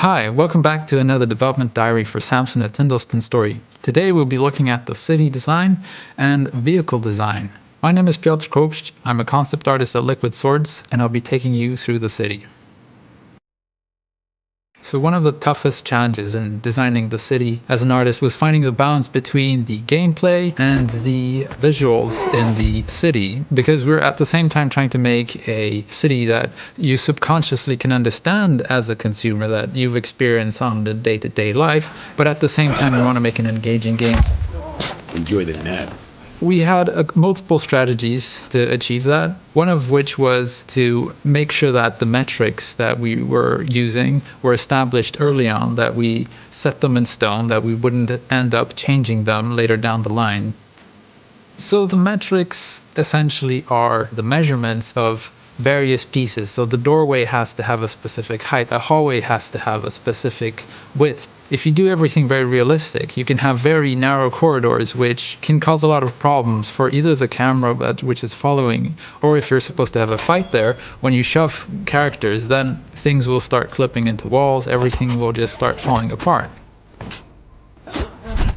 Hi, welcome back to another development diary for Samson at Tyndallston Story. Today we'll be looking at the city design and vehicle design. My name is Piotr Kopsz, I'm a concept artist at Liquid Swords, and I'll be taking you through the city. So one of the toughest challenges in designing the city as an artist was finding the balance between the gameplay and the visuals in the city, because we're at the same time trying to make a city that you subconsciously can understand as a consumer, that you've experienced on the day-to-day life, but at the same time we want to make an engaging game. Enjoy the nap. We had multiple strategies to achieve that, one of which was to make sure that the metrics that we were using were established early on, that we set them in stone, that we wouldn't end up changing them later down the line. So the metrics essentially are the measurements of various pieces. So the doorway has to have a specific height, a hallway has to have a specific width. if you do everything very realistic, you can have very narrow corridors, which can cause a lot of problems for either the camera which is following, or if you're supposed to have a fight there, when you shove characters, then things will start clipping into walls, everything will just start falling apart.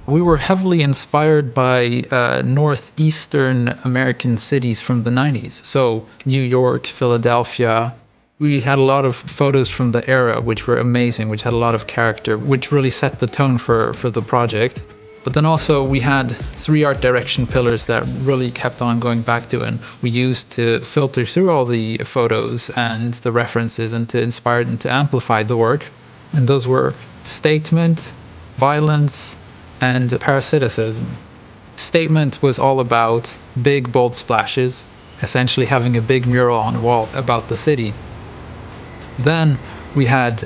We were heavily inspired by northeastern American cities from the 90s. So New York, Philadelphia. We had a lot of photos from the era, which were amazing, which had a lot of character, which really set the tone for the project. But then also we had 3 art direction pillars that really kept on going back to, and we used to filter through all the photos and the references and to inspire and to amplify the work. And those were statement, violence, and parasiticism. Statement was all about big, bold splashes, essentially having a big mural on the wall about the city. Then we had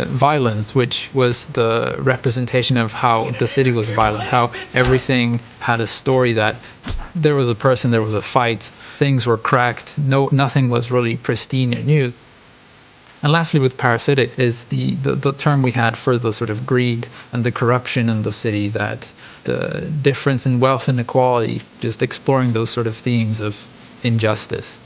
violence, which was the representation of how the city was violent, how everything had a story, that there was a person, there was a fight, things were cracked, nothing was really pristine and new. And lastly, with parasitic is the term we had for the sort of greed and the corruption in the city, that the difference in wealth inequality, just exploring those sort of themes of injustice.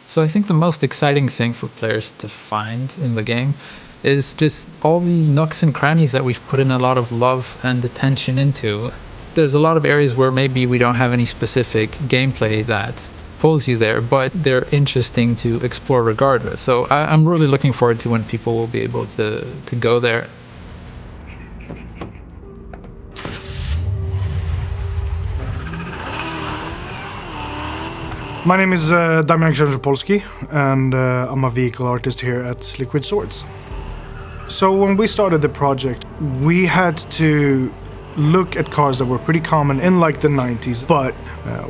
So I think the most exciting thing for players to find in the game is just all the nooks and crannies that we've put in a lot of love and attention into. There's a lot of areas where maybe we don't have any specific gameplay that pulls you there, but they're interesting to explore regardless. So I'm really looking forward to when people will be able to go there. My name is Damian Księżypolski, and I'm a vehicle artist here at Liquid Swords. So when we started the project, we had to look at cars that were pretty common in like the 90s, but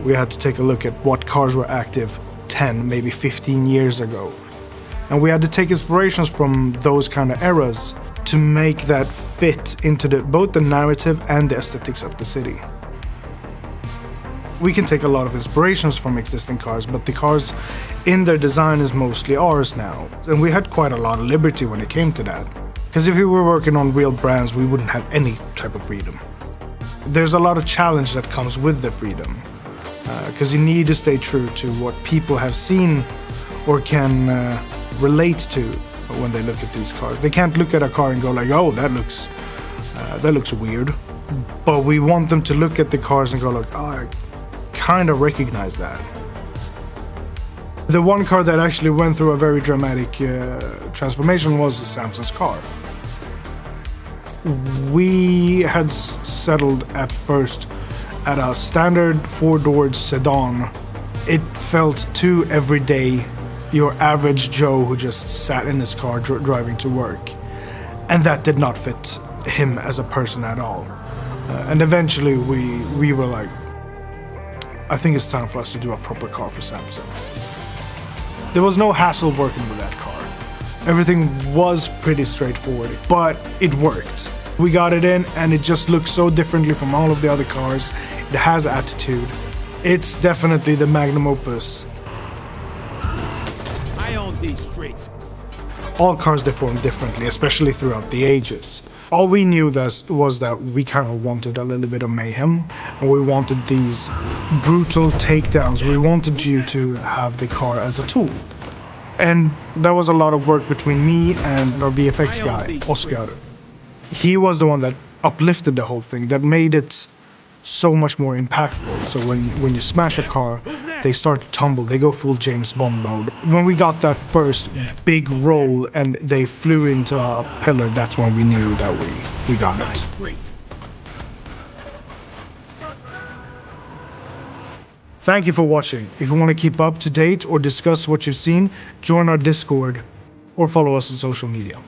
we had to take a look at what cars were active 10, maybe 15 years ago. And we had to take inspirations from those kind of eras to make that fit into both the narrative and the aesthetics of the city. We can take a lot of inspirations from existing cars, but the cars in their design is mostly ours now. And we had quite a lot of liberty when it came to that. Because if we were working on real brands, we wouldn't have any type of freedom. There's a lot of challenge that comes with the freedom, because you need to stay true to what people have seen or can relate to when they look at these cars. They can't look at a car and go like, oh, that looks weird. But we want them to look at the cars and go like, oh, I kind of recognize that. The one car that actually went through a very dramatic transformation was Samson's car. We had settled at first at a standard 4-door sedan. It felt too everyday, your average Joe who just sat in his car driving to work. And that did not fit him as a person at all. And eventually we were like, I think it's time for us to do a proper car for Samson. There was no hassle working with that car. Everything was pretty straightforward, but it worked. We got it in and it just looks so differently from all of the other cars. It has attitude. It's definitely the magnum opus. I own these streets. All cars deform differently, especially throughout the ages. All we knew was that we kind of wanted a little bit of mayhem, and we wanted these brutal takedowns. We wanted you to have the car as a tool. And that was a lot of work between me and our VFX guy, Oscar. He was the one that uplifted the whole thing, that made it so much more impactful. So when you smash a car, they start to tumble, they go full James Bond mode. When we got that first big roll and they flew into a pillar, that's when we knew that we got it. Thank you for watching. If you want to keep up to date or discuss what you've seen, join our Discord or follow us on social media.